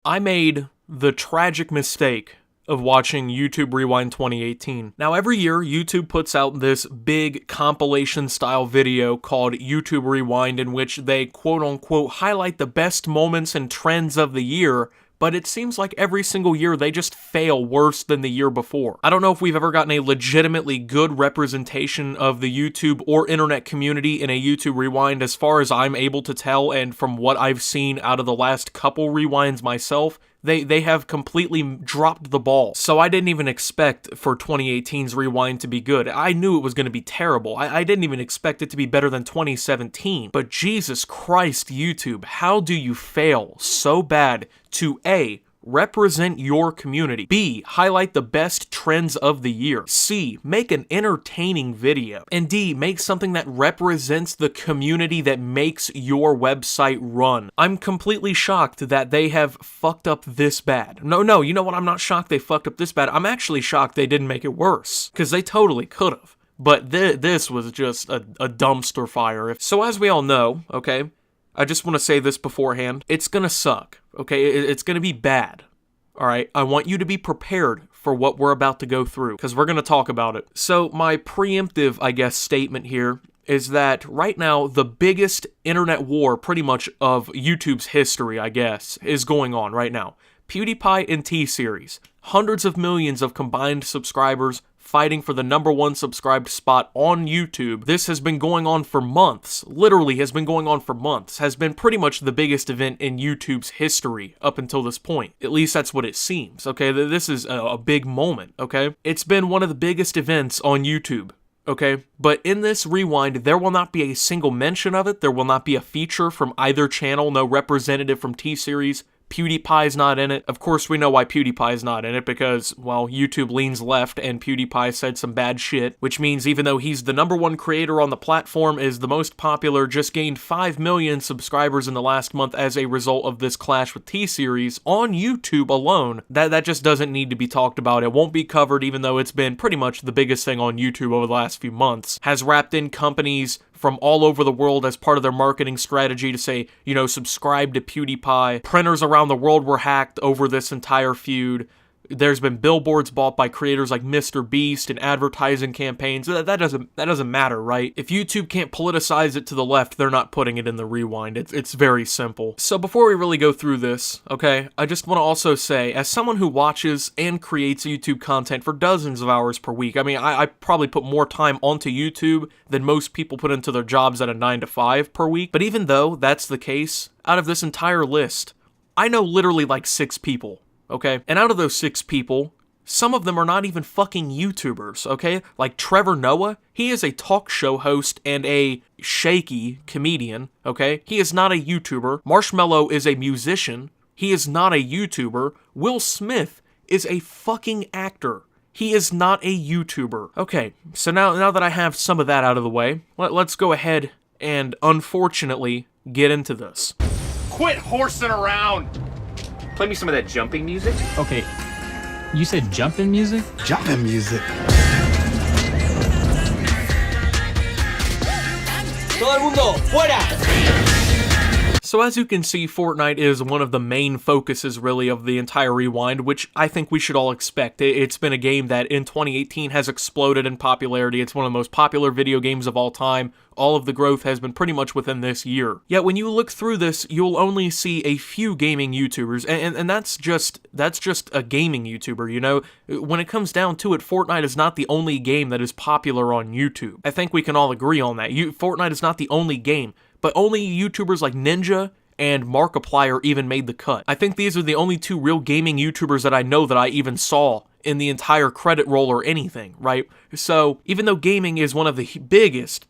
I made the tragic mistake of watching YouTube Rewind 2018. Now, every year, YouTube puts out this big compilation-style video called YouTube Rewind, in which they quote-unquote highlight the best moments and trends of the year, but it seems like every single year they just fail worse than the year before. I don't know if we've ever gotten a legitimately good representation of the YouTube or internet community in a YouTube Rewind, as far as I'm able to tell, and from what I've seen out of the last couple rewinds myself. They have completely dropped the ball. So I didn't even expect for 2018's Rewind to be good. I knew it was going to be terrible. I didn't even expect it to be better than 2017. But Jesus Christ, YouTube, how do you fail so bad to A, represent your community, B, highlight the best trends of the year, C, make an entertaining video, and D, make something that represents the community that makes your website run? I'm completely shocked that they have fucked up this bad. No, you know what? I'm not shocked they fucked up this bad. I'm actually shocked they didn't make it worse, because they totally could have. But this was just a dumpster fire. So as we all know, okay, I just want to say this beforehand, it's gonna suck, okay? It's gonna be bad, all right? I want you to be prepared for what we're about to go through, because we're gonna talk about it. So my preemptive, I guess, statement here is that right now, the biggest internet war, pretty much, of YouTube's history, I guess, is going on right now. PewDiePie and TSeries, hundreds of millions of combined subscribers, fighting for the #1 subscribed spot on YouTube. This has been going on for months, literally has been going on for months, has been pretty much the biggest event in YouTube's history up until this point. At least that's what it seems, okay? This is a big moment, okay? It's been one of the biggest events on YouTube, okay? But in this rewind, there will not be a single mention of it. There will not be a feature from either channel, no representative from T-Series. PewDiePie's not in it. Of course, we know why PewDiePie's not in it, because, well, YouTube leans left and PewDiePie said some bad shit, which means even though he's the #1 creator on the platform, is the most popular, just gained 5 million subscribers in the last month as a result of this clash with T-Series on YouTube alone, that just doesn't need to be talked about. It won't be covered, even though it's been pretty much the biggest thing on YouTube over the last few months. Has wrapped in companies from all over the world as part of their marketing strategy to say, you know, subscribe to PewDiePie. Printers around the world were hacked over this entire feud. There's been billboards bought by creators like Mr. Beast and advertising campaigns. That doesn't matter, right? If YouTube can't politicize it to the left, they're not putting it in the rewind. It's very simple. So before we really go through this, okay, I just want to also say, as someone who watches and creates YouTube content for dozens of hours per week, I mean, I probably put more time onto YouTube than most people put into their jobs at a 9 to 5 per week. But even though that's the case, out of this entire list, I know literally like 6 people. Okay? And out of those 6 people, some of them are not even fucking YouTubers, okay? Like Trevor Noah, he is a talk show host and a shaky comedian, okay? He is not a YouTuber. Marshmello is a musician. He is not a YouTuber. Will Smith is a fucking actor. He is not a YouTuber. Okay, so now that I have some of that out of the way, let's go ahead and, unfortunately, get into this. Quit horsing around! Play me some of that jumping music. Okay, you said jumping music? Jumping music. Todo el mundo, fuera! So as you can see, Fortnite is one of the main focuses, really, of the entire rewind, which I think we should all expect. It's been a game that in 2018 has exploded in popularity. It's one of the most popular video games of all time. All of the growth has been pretty much within this year. Yet when you look through this, you'll only see a few gaming YouTubers, and that's just a gaming YouTuber, you know? When it comes down to it, Fortnite is not the only game that is popular on YouTube. I think we can all agree on that. Fortnite is not the only game. But only YouTubers like Ninja and Markiplier even made the cut. I think these are the only 2 real gaming YouTubers that I know that I even saw in the entire credit roll or anything, right? So, even though gaming is one of the biggest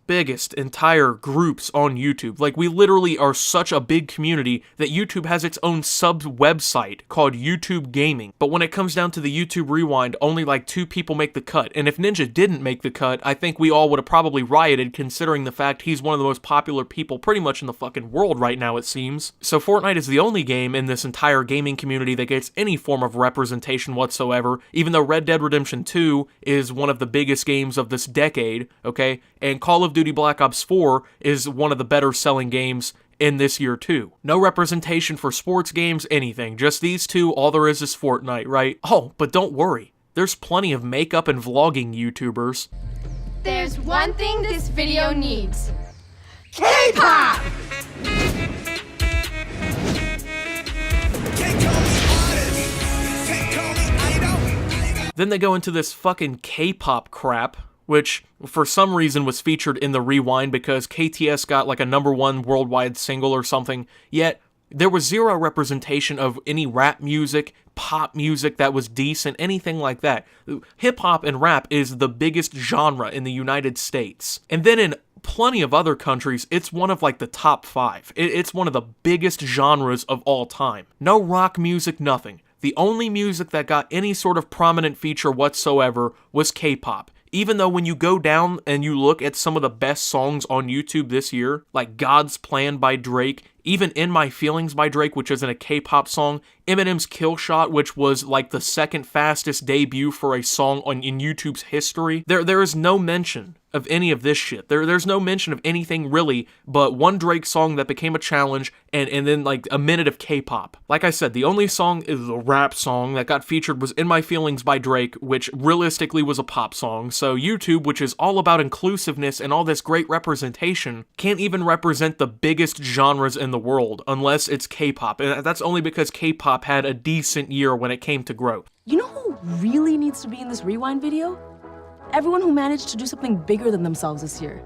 entire groups on YouTube, like, we literally are such a big community that YouTube has its own sub-website called YouTube Gaming. But when it comes down to the YouTube Rewind, only like 2 people make the cut. And if Ninja didn't make the cut, I think we all would have probably rioted, considering the fact he's one of the most popular people pretty much in the fucking world right now, it seems. So Fortnite is the only game in this entire gaming community that gets any form of representation whatsoever, even though Red Dead Redemption 2 is one of the biggest games of this decade, okay? And Call of Duty Black Ops 4 is one of the better selling games in this year too. No representation for sports games, anything. Just these two, all there is Fortnite, right? Oh, but don't worry. There's plenty of makeup and vlogging YouTubers. There's one thing this video needs. K-pop! Then they go into this fucking K-pop crap, which for some reason was featured in the Rewind because KTS got like a #1 worldwide single or something, yet there was zero representation of any rap music, pop music that was decent, anything like that. Hip-hop and rap is the biggest genre in the United States. And then in plenty of other countries, it's one of like the top 5. It's one of the biggest genres of all time. No rock music, nothing. The only music that got any sort of prominent feature whatsoever was K-pop. Even though when you go down and you look at some of the best songs on YouTube this year, like God's Plan by Drake, even In My Feelings by Drake, which isn't a K-pop song, Eminem's Kill Shot, which was like the second fastest debut for a song in YouTube's history, there is no mention of any of this shit. There's no mention of anything really but one Drake song that became a challenge and then like a minute of K-pop. Like I said, the only song is a rap song that got featured was In My Feelings by Drake, which realistically was a pop song. So YouTube, which is all about inclusiveness and all this great representation, can't even represent the biggest genres in the world unless it's K-pop. And that's only because K-pop had a decent year when it came to growth. You know who really needs to be in this Rewind video? Everyone who managed to do something bigger than themselves this year,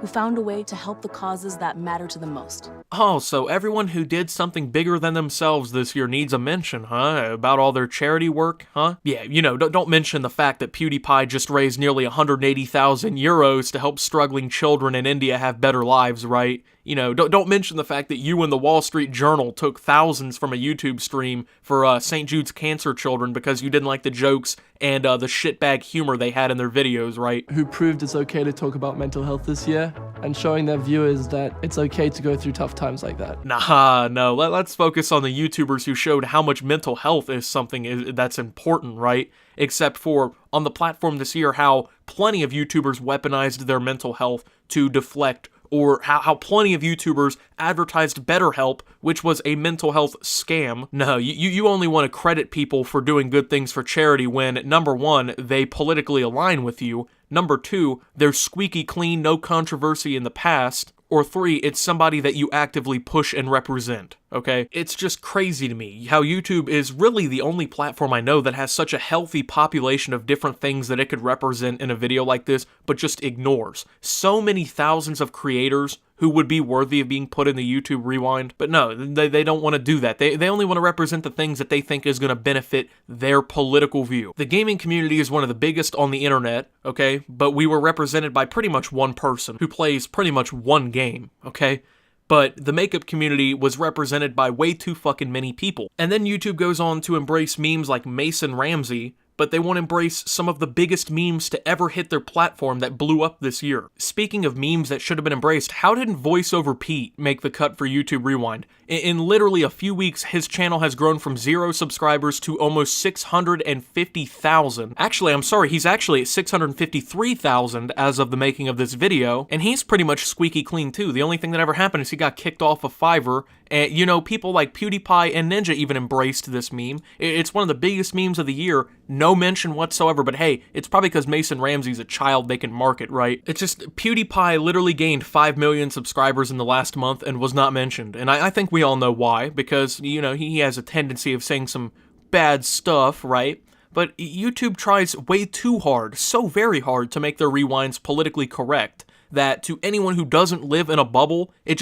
who found a way to help the causes that matter to them most. Oh, so everyone who did something bigger than themselves this year needs a mention, huh? About all their charity work, huh? Yeah, you know, don't mention the fact that PewDiePie just raised nearly 180,000 euros to help struggling children in India have better lives, right? You know, don't mention the fact that you and the Wall Street Journal took thousands from a YouTube stream for St. Jude's cancer children because you didn't like the jokes and the shitbag humor they had in their videos, right? Who proved it's okay to talk about mental health this year and showing their viewers that it's okay to go through tough times like that. Nah, no, let's focus on the YouTubers who showed how much mental health is something that's important, right? Except for, on the platform this year, how plenty of YouTubers weaponized their mental health to deflect, or how plenty of YouTubers advertised BetterHelp, which was a mental health scam. No, you only want to credit people for doing good things for charity when, number one, they politically align with you, number two, they're squeaky clean, no controversy in the past, or three, it's somebody that you actively push and represent, okay? It's just crazy to me how YouTube is really the only platform I know that has such a healthy population of different things that it could represent in a video like this, but just ignores. So many thousands of creators who would be worthy of being put in the YouTube Rewind, but no, they don't want to do that. They only want to represent the things that they think is going to benefit their political view. The gaming community is one of the biggest on the internet, okay? But we were represented by pretty much one person who plays pretty much one game, okay? But the makeup community was represented by way too fucking many people. And then YouTube goes on to embrace memes like Mason Ramsey, but they won't embrace some of the biggest memes to ever hit their platform that blew up this year. Speaking of memes that should have been embraced, how didn't VoiceOver Pete make the cut for YouTube Rewind? In literally a few weeks, his channel has grown from 0 subscribers to almost 650,000. Actually, I'm sorry, he's actually at 653,000 as of the making of this video, and he's pretty much squeaky clean too. The only thing that ever happened is he got kicked off of Fiverr, and you know, people like PewDiePie and Ninja even embraced this meme. It's one of the biggest memes of the year, no mention whatsoever, but hey, it's probably because Mason Ramsey's a child they can market, right? It's just, PewDiePie literally gained 5 million subscribers in the last month and was not mentioned, and I think we all know why, because, you know, he has a tendency of saying some bad stuff, right? But YouTube tries way too hard, so very hard, to make their rewinds politically correct, that to anyone who doesn't live in a bubble, they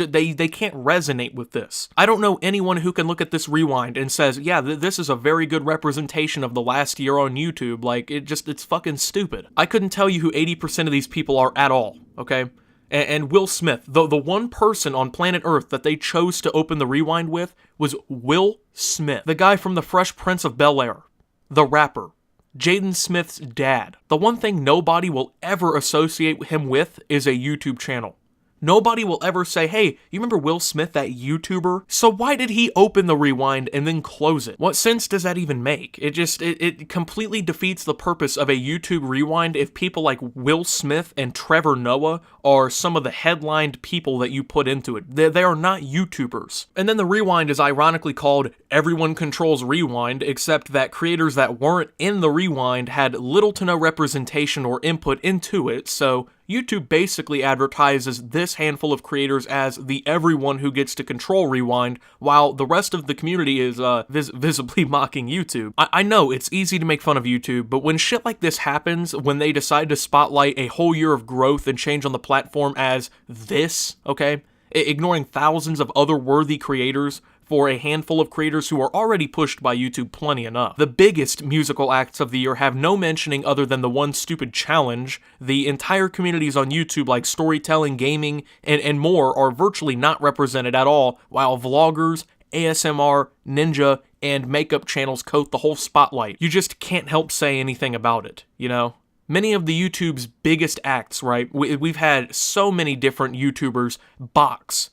can't resonate with this. I don't know anyone who can look at this rewind and says, yeah, this is a very good representation of the last year on YouTube. Like, it's fucking stupid. I couldn't tell you who 80% of these people are at all, okay? And Will Smith, the one person on planet Earth that they chose to open the rewind with was Will Smith, the guy from the Fresh Prince of Bel-Air, the rapper, Jaden Smith's dad. The one thing nobody will ever associate him with is a YouTube channel. Nobody will ever say, hey, you remember Will Smith, that YouTuber? So why did he open the rewind and then close it? What sense does that even make? It completely defeats the purpose of a YouTube rewind if people like Will Smith and Trevor Noah are some of the headlined people that you put into it. They are not YouTubers. And then the rewind is ironically called Everyone Controls Rewind, except that creators that weren't in the rewind had little to no representation or input into it, so YouTube basically advertises this handful of creators as the everyone who gets to control rewind, while the rest of the community is visibly mocking YouTube. I know it's easy to make fun of YouTube, but when shit like this happens, when they decide to spotlight a whole year of growth and change on the platform as this, okay, ignoring thousands of other worthy creators for a handful of creators who are already pushed by YouTube plenty enough. The biggest musical acts of the year have no mentioning other than the one stupid challenge. The entire communities on YouTube like storytelling, gaming, and more are virtually not represented at all, while vloggers, ASMR, ninja, and makeup channels coat the whole spotlight. You just can't help say anything about it, you know? Many of the YouTube's biggest acts, right? We've had so many different YouTubers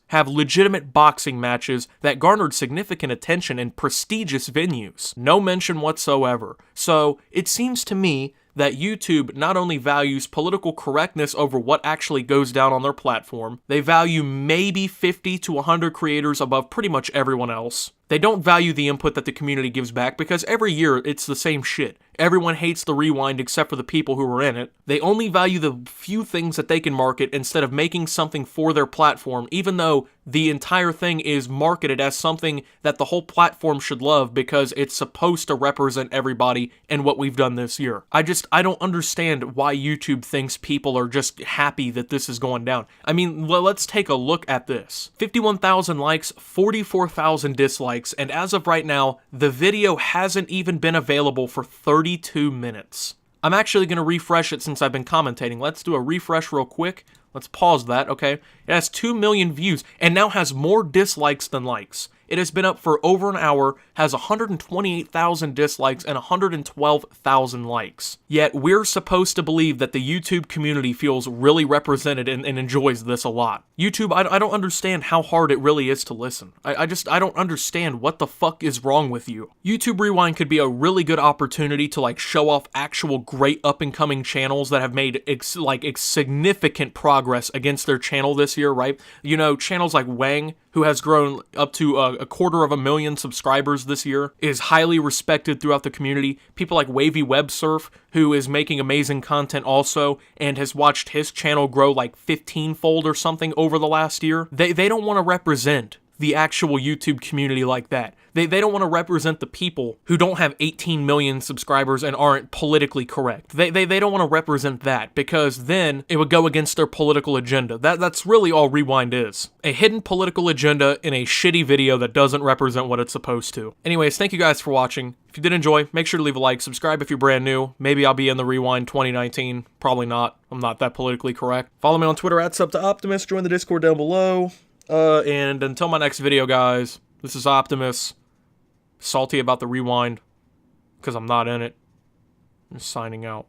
have legitimate boxing matches that garnered significant attention in prestigious venues. No mention whatsoever. So it seems to me that YouTube not only values political correctness over what actually goes down on their platform, they value maybe 50 to 100 creators above pretty much everyone else. They don't value the input that the community gives back because every year it's the same shit. Everyone hates the rewind except for the people who are in it. They only value the few things that they can market instead of making something for their platform, even though the entire thing is marketed as something that the whole platform should love because it's supposed to represent everybody and what we've done this year. I don't understand why YouTube thinks people are just happy that this is going down. I mean, let's take a look at this. 51,000 likes, 44,000 dislikes, and as of right now, the video hasn't even been available for 32 minutes. I'm actually going to refresh it since I've been commentating. Let's do a refresh real quick. Let's pause that, okay? It has 2 million views and now has more dislikes than likes. It has been up for over an hour, has 128,000 dislikes and 112,000 likes. Yet we're supposed to believe that the YouTube community feels really represented and enjoys this a lot. YouTube, I don't understand how hard it really is to listen. I don't understand what the fuck is wrong with you. YouTube Rewind could be a really good opportunity to like show off actual great up-and-coming channels that have made significant progress against their channel this year, right? You know, channels like Wang, who has grown up to a 250,000 subscribers this year, is highly respected throughout the community. People like Wavy Web Surf, who is making amazing content also, and has watched his channel grow like 15-fold or something over the last year. They don't want to represent the actual YouTube community like that. They don't want to represent the people who don't have 18 million subscribers and aren't politically correct. They don't want to represent that because then it would go against their political agenda. That's really all Rewind is. A hidden political agenda in a shitty video that doesn't represent what it's supposed to. Anyways, thank you guys for watching. If you did enjoy, make sure to leave a like, subscribe if you're brand new. Maybe I'll be in the Rewind 2019. Probably not. I'm not that politically correct. Follow me on Twitter @SubToOptimus. Join the Discord down below. And until my next video, guys, this is Optimus. Salty about the rewind, because I'm not in it. I'm signing out.